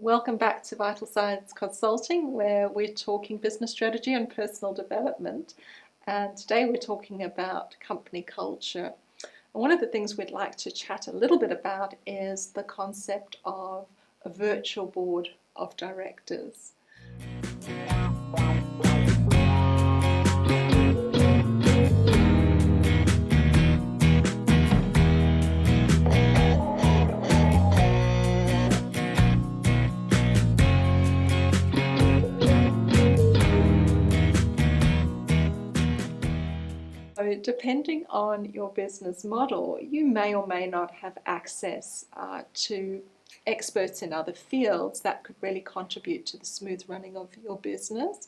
Welcome back to Vital Science Consulting, where we're talking business strategy and personal development. And today we're talking about company culture. And one of the things we'd like to chat a little bit about is the concept of a virtual board of directors. So depending on your business model, you may or may not have access to experts in other fields that could really contribute to the smooth running of your business.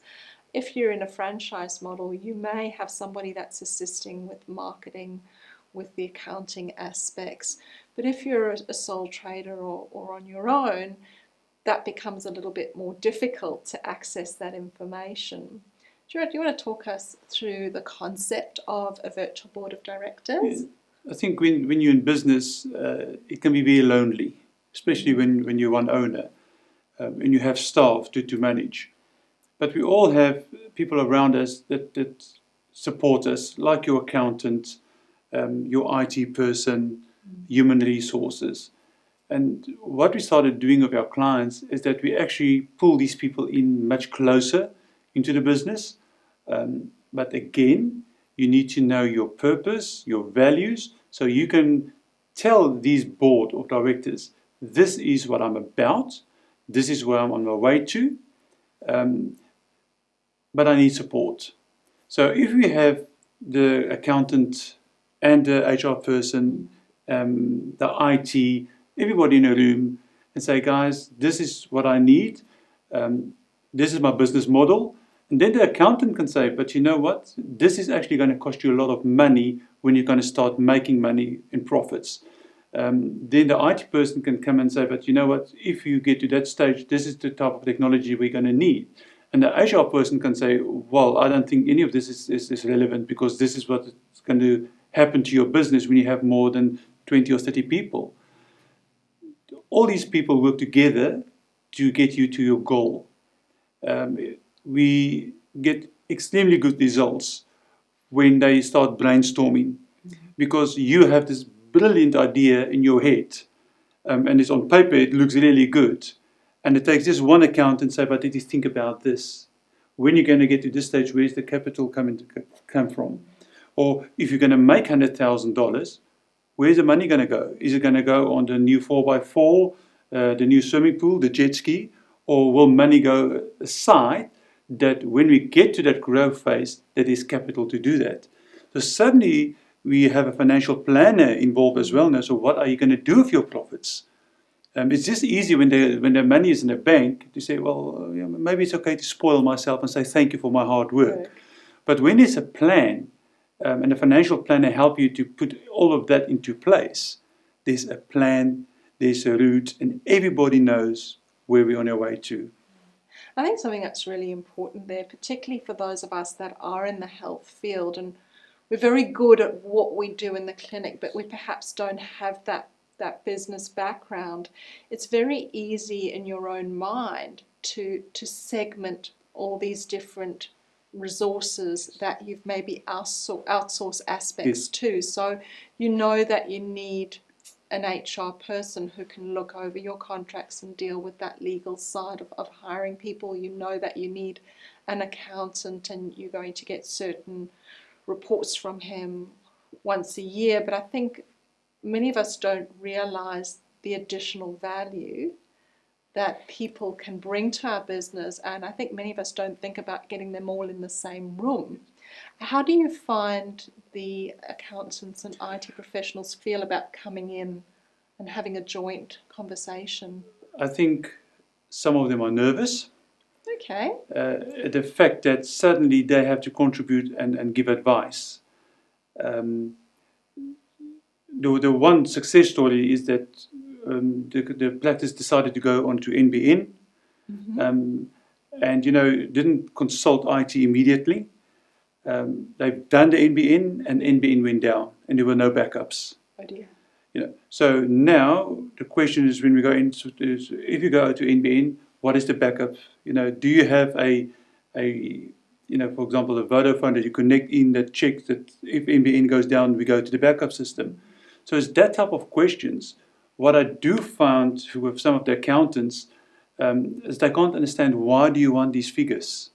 If you're in a franchise model, you may have somebody that's assisting with marketing, with the accounting aspects. But if you're a sole trader or on your own, that becomes a little bit more difficult to access that information. Gerhard, do you want to talk us through the concept of a virtual board of directors? I think when you're in business, it can be very lonely, especially when you're one owner and you have staff to manage. But we all have people around us that support us, like your accountant, your IT person, human resources. And what we started doing with our clients is that we actually pull these people in much closer into the business. But again, you need to know your purpose, your values, so you can tell these board of directors, this is what I'm about, this is where I'm on my way to, but I need support. So if we have the accountant and the HR person, the IT, everybody in a room, and say, guys, this is what I need, this is my business model. And then the accountant can say, but you know what? This is actually going to cost you a lot of money when you're going to start making money in profits. Then the IT person can come and say, but you know what? If you get to that stage, this is the type of technology we're going to need. And the HR person can say, well, I don't think any of this is relevant because this is what's going to happen to your business when you have more than 20 or 30 people. All these people work together to get you to your goal. We get extremely good results when they start brainstorming because you have this brilliant idea in your head and it's on paper, it looks really good. And it takes just one account and say, but did you think about this? When you're going to get to this stage, where's the capital come from? Or if you're going to make $100,000, where's the money going to go? Is it going to go on the new 4x4, the new swimming pool, the jet ski? Or will money go aside that when we get to that growth phase, that is capital to do that? So suddenly we have a financial planner involved as well now. So what are you going to do with your profits? It's just easy when the money is in the bank to say, well, maybe it's okay to spoil myself and say thank you for my hard work. But when there's a plan and a financial planner help you to put all of that into place, there's a plan, there's a route, and everybody knows where we're on our way to. I think something that's really important there, particularly for those of us that are in the health field, and we're very good at what we do in the clinic, but we perhaps don't have that business background. It's very easy in your own mind to segment all these different resources that you've maybe outsourced aspects to. So you know that you need an HR person who can look over your contracts and deal with that legal side of hiring people. You know that you need an accountant and you're going to get certain reports from him once a year. But I think many of us don't realize the additional value that people can bring to our business. And I think many of us don't think about getting them all in the same room. How do you find the accountants and IT professionals feel about coming in and having a joint conversation? I think some of them are nervous. Okay. The fact that suddenly they have to contribute and give advice. The one success story is that the practice decided to go on to NBN and didn't consult IT immediately. They've done the NBN and NBN went down and there were no backups. Oh dear. So now the question is, when we go into is, if you go to NBN, what is the backup? Do you have a for example, a Vodafone that you connect in that checks that if NBN goes down, we go to the backup system. So it's that type of questions. What I do find with some of the accountants is they can't understand, why do you want these figures?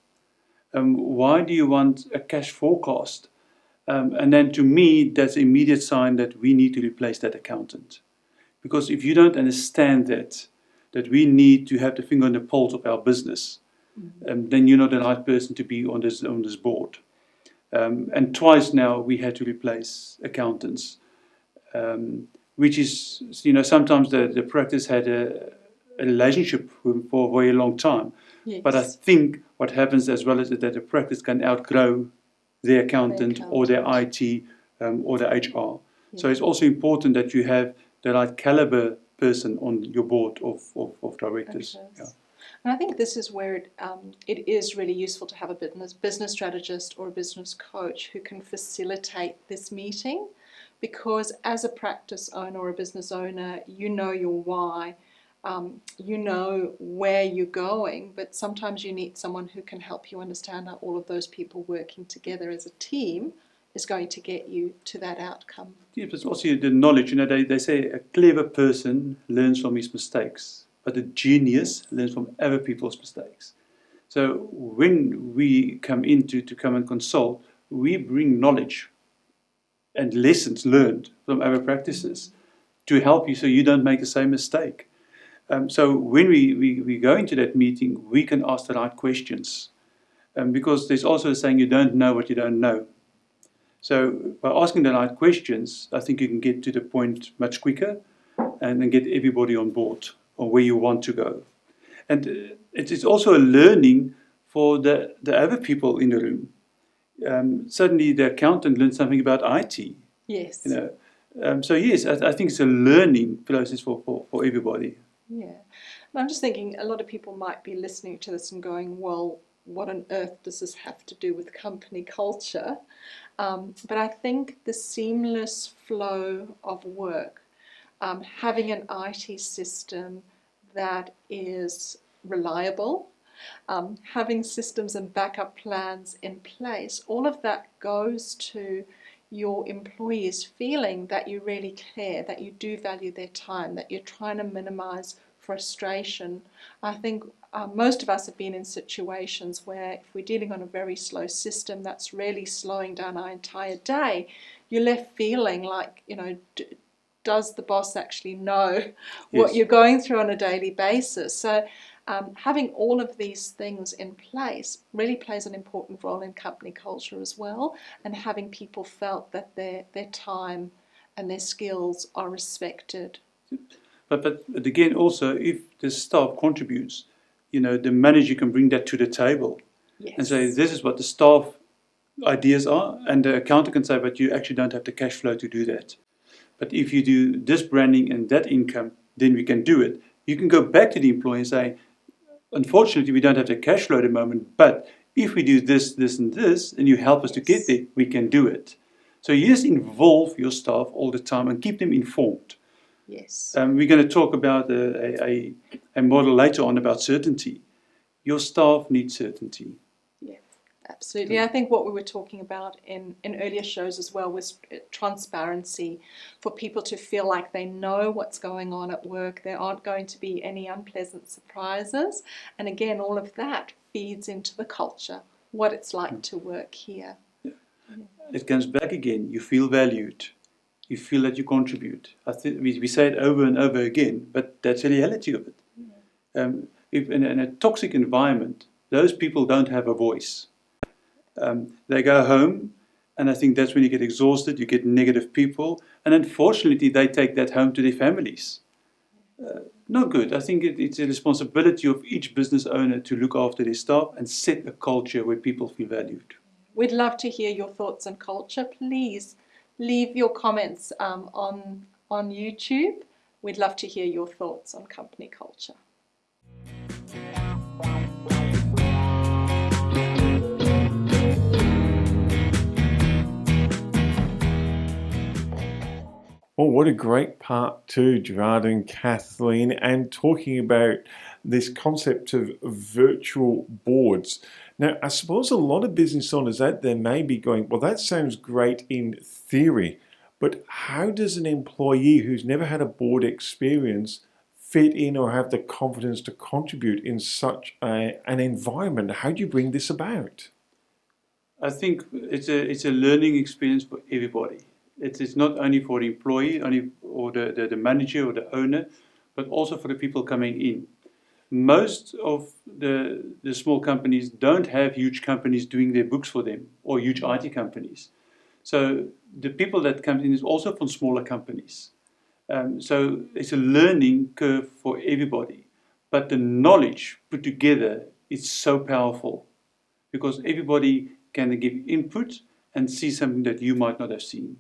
Why do you want a cash forecast? And then to me, that's an immediate sign that we need to replace that accountant. Because if you don't understand that we need to have the finger on the pulse of our business, then you're not the right person to be on this board. And twice now we had to replace accountants, which is, sometimes the practice had a relationship for a very long time. Yes. But I think what happens as well is that the practice can outgrow their accountant or their IT or their HR. Yeah. So it's also important that you have the right caliber person on your board of directors. Yeah. And I think this is where it is really useful to have a business strategist or a business coach who can facilitate this meeting, because as a practice owner or a business owner, you know your why, you know where you're going, but sometimes you need someone who can help you understand how all of those people working together as a team is going to get you to that outcome. Yeah, but also the knowledge. They say a clever person learns from his mistakes, but a genius learns from other people's mistakes. So when we come in to come and consult, we bring knowledge and lessons learned from other practices to help you so you don't make the same mistake. So when we go into that meeting, we can ask the right questions. Because there's also a saying, you don't know what you don't know. So by asking the right questions, I think you can get to the point much quicker and then get everybody on board on where you want to go. And it is also a learning for the other people in the room. Suddenly the accountant learns something about IT. Yes. So yes, I think it's a learning process for everybody. Yeah. And I'm just thinking, a lot of people might be listening to this and going, well, what on earth does this have to do with company culture? But I think the seamless flow of work, having an IT system that is reliable, having systems and backup plans in place, all of that goes to your employees feeling that you really care, that you do value their time, that you're trying to minimize frustration. I think most of us have been in situations where if we're dealing on a very slow system that's really slowing down our entire day, you're left feeling like, does the boss actually know what you're going through on a daily basis? So having all of these things in place really plays an important role in company culture as well, and having people felt that their time and their skills are respected. But again, also, if the staff contributes, the manager can bring that to the table. Yes. And say, this is what the staff ideas are, and the accountant can say, but you actually don't have the cash flow to do that. But if you do this branding and that income, then we can do it. You can go back to the employee and say, unfortunately, we don't have the cash flow at the moment, but if we do this, this, and this, and you help us to get there, we can do it. So you just involve your staff all the time and keep them informed. Yes. We're going to talk about a model later on about certainty. Your staff needs certainty. Yeah, absolutely. I think what we were talking about in earlier shows as well was transparency, for people to feel like they know what's going on at work. There aren't going to be any unpleasant surprises. And again, all of that feeds into the culture, what it's like to work here. Yeah. It comes back again. You feel valued. You feel that you contribute. I think we say it over and over again, but that's the reality of it. Yeah. If in a toxic environment, those people don't have a voice. They go home, and I think that's when you get exhausted, you get negative people, and unfortunately they take that home to their families. Not good. I think it's a responsibility of each business owner to look after their staff and set a culture where people feel valued. We'd love to hear your thoughts on culture. Please leave your comments on YouTube. We'd love to hear your thoughts on company culture. Oh, what a great part too, Gerhard and Kathleen, and talking about this concept of virtual boards. Now, I suppose a lot of business owners out there may be going, well, that sounds great in theory, but how does an employee who's never had a board experience fit in or have the confidence to contribute in such an environment? How do you bring this about? I think it's a learning experience for everybody. It's not only for the employee, or the manager or the owner, but also for the people coming in. Most of the small companies don't have huge companies doing their books for them, or huge IT companies. So the people that come in is also from smaller companies. So it's a learning curve for everybody. But the knowledge put together is so powerful, because everybody can give input and see something that you might not have seen.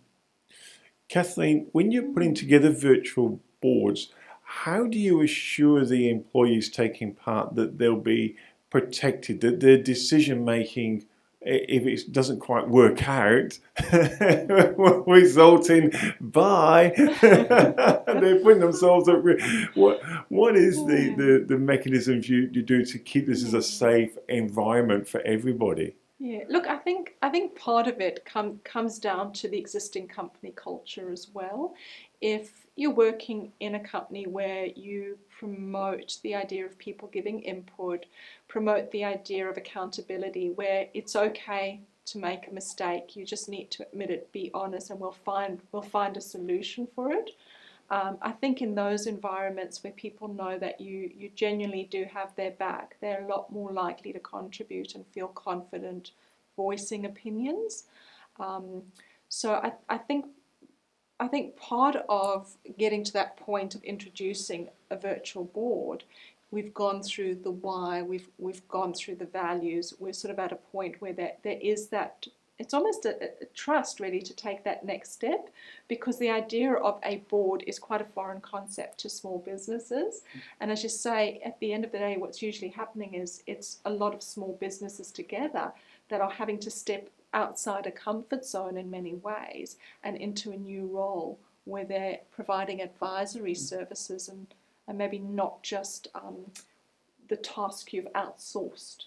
Kathleen, when you're putting together virtual boards, how do you assure the employees taking part that they'll be protected, that their decision making, if it doesn't quite work out, will result in bye? They're putting themselves at risk. What is the mechanisms you do to keep this as a safe environment for everybody? Yeah, look, I think part of it comes down to the existing company culture as well. If you're working in a company where you promote the idea of people giving input, promote the idea of accountability, where it's okay to make a mistake, you just need to admit it, be honest, and we'll find a solution for it. I think in those environments where people know that you genuinely do have their back, they're a lot more likely to contribute and feel confident voicing opinions. So I think part of getting to that point of introducing a virtual board, we've gone through the why, we've gone through the values. We're sort of at a point where there is that. It's almost a trust really to take that next step, because the idea of a board is quite a foreign concept to small businesses. And as you say, at the end of the day, what's usually happening is it's a lot of small businesses together that are having to step outside a comfort zone in many ways and into a new role where they're providing advisory services and maybe not just the task you've outsourced.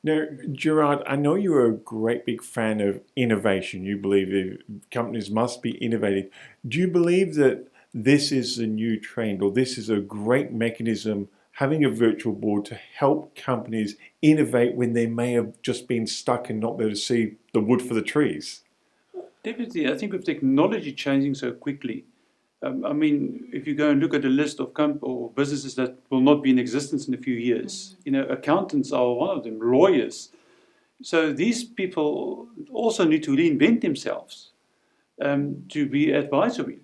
Now, Gerhard, I know you're a great big fan of innovation. You believe that companies must be innovative. Do you believe that this is a new trend, or this is a great mechanism, having a virtual board to help companies innovate when they may have just been stuck and not be able to see the wood for the trees? Definitely, I think with technology changing so quickly, I mean, if you go and look at a list of or businesses that will not be in existence in a few years, accountants are one of them, lawyers. So these people also need to reinvent themselves to be advisory.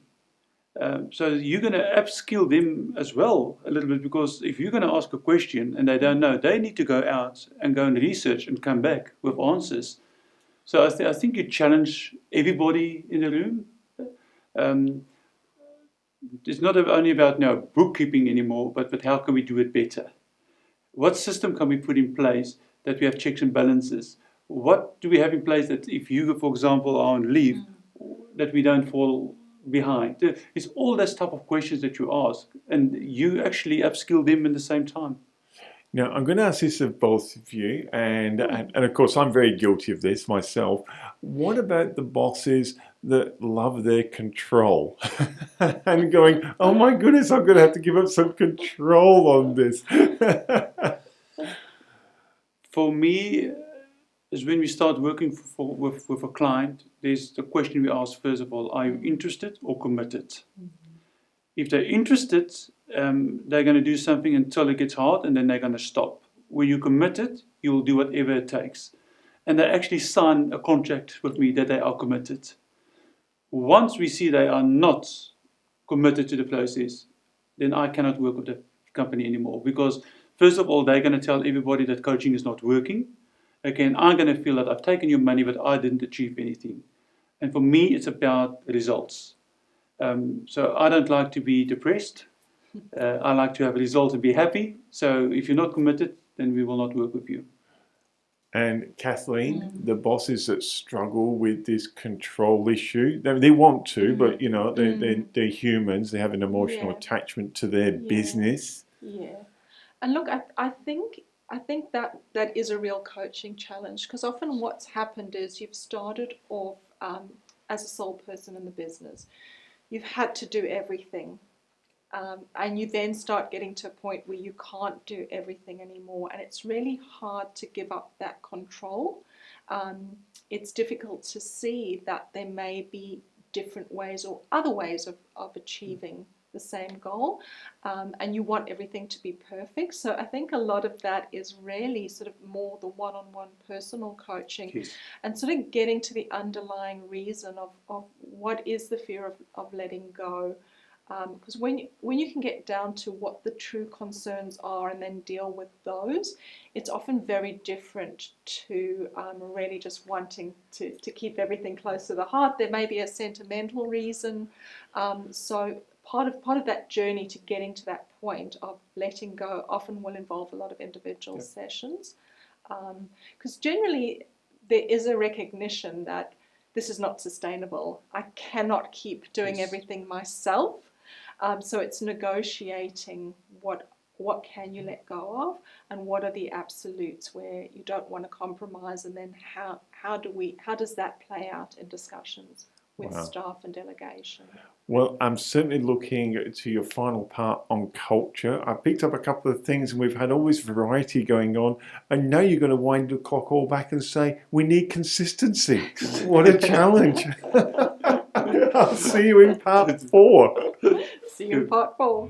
So you're going to upskill them as well a little bit, because if you're going to ask a question and they don't know, they need to go out and go and research and come back with answers. So I think you challenge everybody in the room. It's not only about bookkeeping anymore, but how can we do it better? What system can we put in place that we have checks and balances? What do we have in place that if you, for example, are on leave, that we don't fall behind? It's all those type of questions that you ask, and you actually upskill them in the same time. Now, I'm going to ask this of both of you, and of course, I'm very guilty of this myself. What about the bosses that love their control and going, oh my goodness, I'm going to have to give up some control on this? For me, is when we start working with a client, there's the question we ask first of all: are you interested or committed? If they're interested, they're going to do something until it gets hard, and then they're going to stop. When you're committed, you will do whatever it takes. And they actually sign a contract with me that they are committed. Once we see they are not committed to the process, then I cannot work with the company anymore. Because first of all, they're going to tell everybody that coaching is not working. Again, I'm going to feel that I've taken your money, but I didn't achieve anything. And for me, it's about results. So I don't like to be depressed. I like to have a result and be happy. So if you're not committed, then we will not work with you. And Kathleen, the bosses that struggle with this control issue, they want to, but you know, they're humans. They have an emotional attachment to their business. Yeah. And look, I think that is a real coaching challenge, because often what's happened is you've started off as a sole person in the business. You've had to do everything. And you then start getting to a point where you can't do everything anymore, and it's really hard to give up that control. It's difficult to see that there may be different ways or other ways of achieving the same goal, and you want everything to be perfect. So I think a lot of that is really sort of more the one-on-one personal coaching, and sort of getting to the underlying reason of what is the fear of letting go. Because when you can get down to what the true concerns are and then deal with those, it's often very different to really just wanting to keep everything close to the heart. There may be a sentimental reason. So part of that journey to getting to that point of letting go often will involve a lot of individual sessions. Because generally there is a recognition that this is not sustainable. I cannot keep doing everything myself. So it's negotiating what can you let go of, and what are the absolutes where you don't want to compromise, and then how does that play out in discussions with staff and delegation. Well, I'm certainly looking to your final part on culture. I picked up a couple of things, and we've had all this variety going on, and now you're going to wind the clock all back and say we need consistency. What a challenge. I'll see you in part 4. See you in part 4.